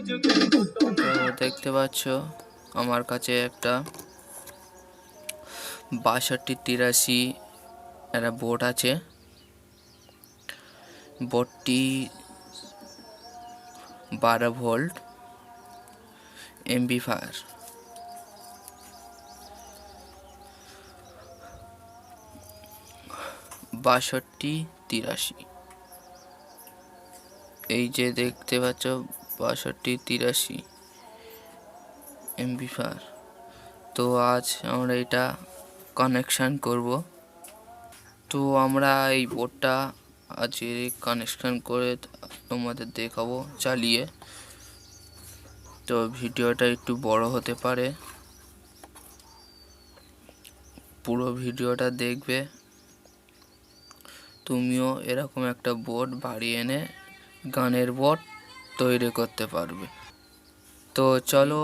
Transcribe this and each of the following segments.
তো দেখতে পাচ্ছ আমার কাছে একটা 6283 একটা বোর্ড আছে। বোর্ডটি 12 ভোল্ট এমপ্লিফায়ার। 6283 এই যে দেখতে পাচ্ছ 6283 এমপ্লিফায়ার। তো আজ আমরা এটা কানেকশান করব। তো আমরা এই বোর্ডটা আজ কানেকশান করে তোমাদের দেখাবো চালিয়ে। তো ভিডিওটা একটু বড় হতে পারে, পুরো ভিডিওটা দেখবে। তুমিও এরকম একটা বোর্ড বাড়ি এনে গানের বোর্ড তৈরি করতে পারবে। তো চলো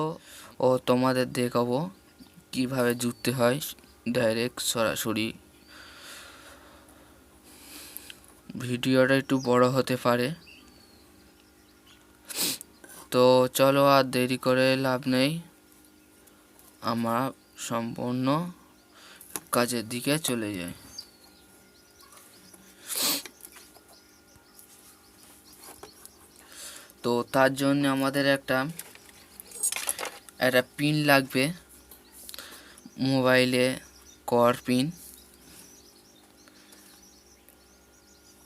তোমাদের দেখাবো কিভাবে জুড়তে হয় ডাইরেক্ট সরাসরি। ভিডিওটা একটু বড় হতে পারে, তো চলো আর দেরি করে লাভ নেই, আমরা সম্পূর্ণ কাজের দিকে চলে যাই। তো তার জন্য আমাদের একটা পিন লাগবে, মোবাইলে কর পিন।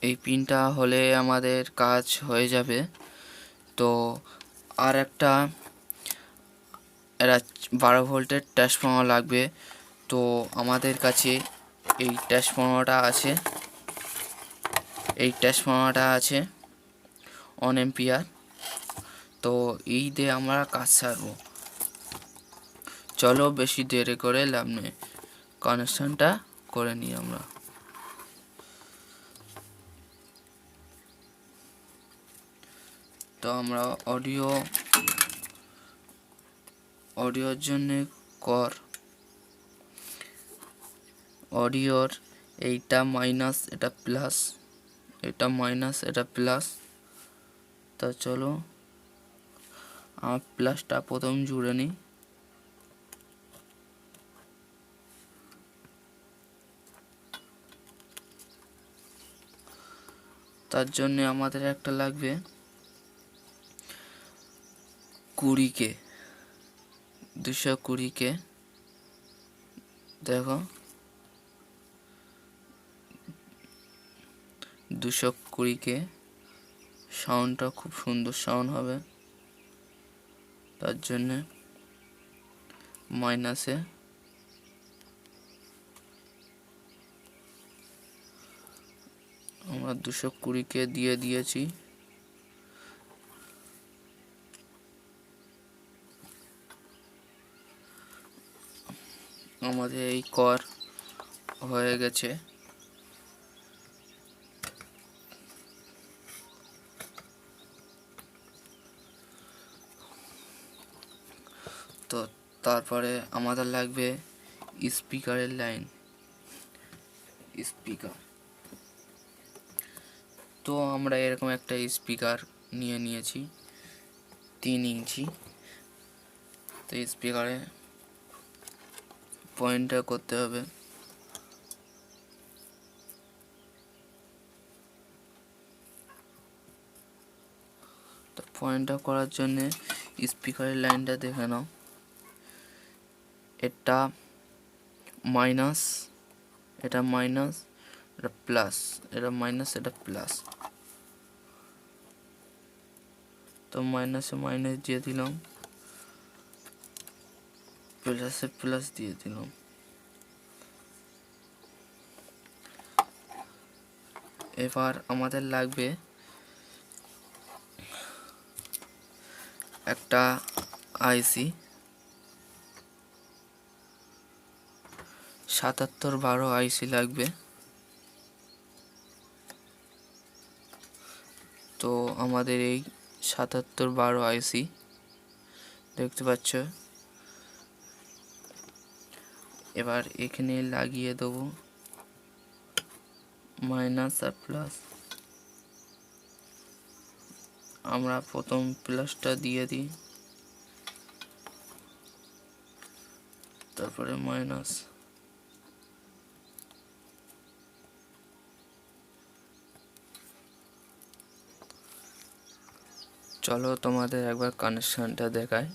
এই পিনটা হলে আমাদের কাজ হয়ে যাবে। তো আর একটা 12 ভোল্টের ট্রান্সফর্মার লাগবে। তো আমাদের কাছে এই ট্রান্সফর্মারটা আছে, এই ট্রান্সফর্মারটা আছে 1 এম্পিয়ার। তো এই দিয়ে আমরা কাজ সারবো। চলো বেশি দেরি করে লাভ নেই, কানেকশনটা করে নিই আমরা। তো আমরা অডিওর জন্য অডিওর এইটা মাইনাস এটা প্লাস, এটা মাইনাস এটা প্লাস। তা চলো আমার প্লাসটা প্রথম জুড়ে নিই। তার জন্য আমাদের একটা লাগবে 20K, 220K। দেখো 220K সাউন্ডটা খুব সুন্দর সাউন্ড হবে। তার জন্যে মাইনাসে আমরা 220K দিয়ে দিয়েছি। আমাদের এই কর হয়ে গেছে। তো তারপরে আমাদের লাগবে স্পিকারের লাইন, স্পিকার। তো আমরা এরকম একটা স্পিকার নিয়েছি 3 ইঞ্চি। তো স্পিকারে পয়েন্টটা করতে হবে। তো পয়েন্টটা করার জন্যে স্পিকারের লাইনটা দেখে নাও। এটা মাইনাস, এটা মাইনাস, এটা প্লাস, এটা মাইনাস, এটা প্লাস। তো মাইনাসে মাইনাস দিয়ে দিলাম, প্লাসে প্লাস দিয়ে দিলাম। এবার আমাদের লাগবে একটা আইসি 7712 আইসি লাগবে। তো আমাদের এই 7712 আইসি দেখতে পাচ্ছ। এবার এখানে লাগিয়ে দেবো মাইনাস আর প্লাস, আমরা প্রথম প্লাসটা দিয়ে দিই, তারপরে মাইনাস। চলো তোমাদের একবার কানেকশনটা দেখাই।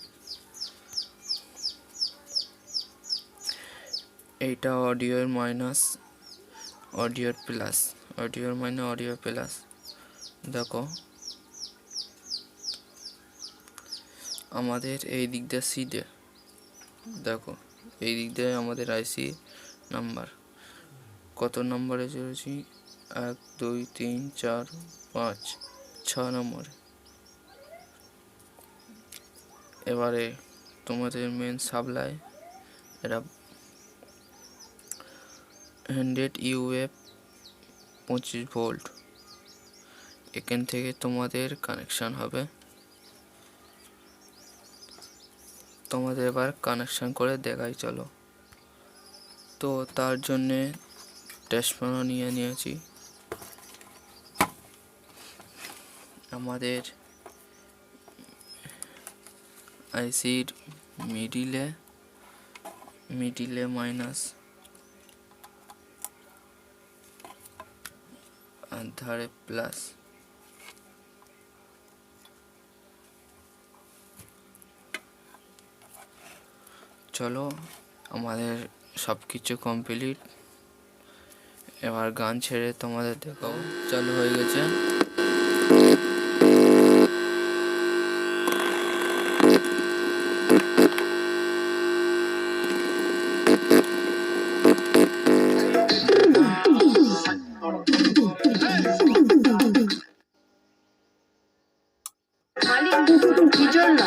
এইটা অডিওর মাইনাস, অডিওর প্লাস, অডিওর মাইনাস, অডিও প্লাস। দেখো আমাদের এই দিক দিয়ে সিডে, দেখো এই দিক দিয়ে আমাদের আইসি নাম্বার কত নম্বরে চলেছি, 1 2 3 4 5 6 নম্বরে। এবারে তোমাদের মেন সাপ্লাই, এটা 100 ইউএফ 25 ভোল্ট, এখান থেকে তোমাদের কানেকশন হবে। তোমাদের এবার কানেকশন করে দেখাই চলো। তো তার জন্যে ট্রান্সফর্মার নিয়ে নিয়েছি। আমাদের আইসির মিডিলে মাইনাস আর ধারে প্লাস। চলো আমাদের সব কিছু কমপ্লিট। এবার গান ছেড়ে তোমাদের দেখাবো। চালু হয়ে গেছে। মালিক কি জন্য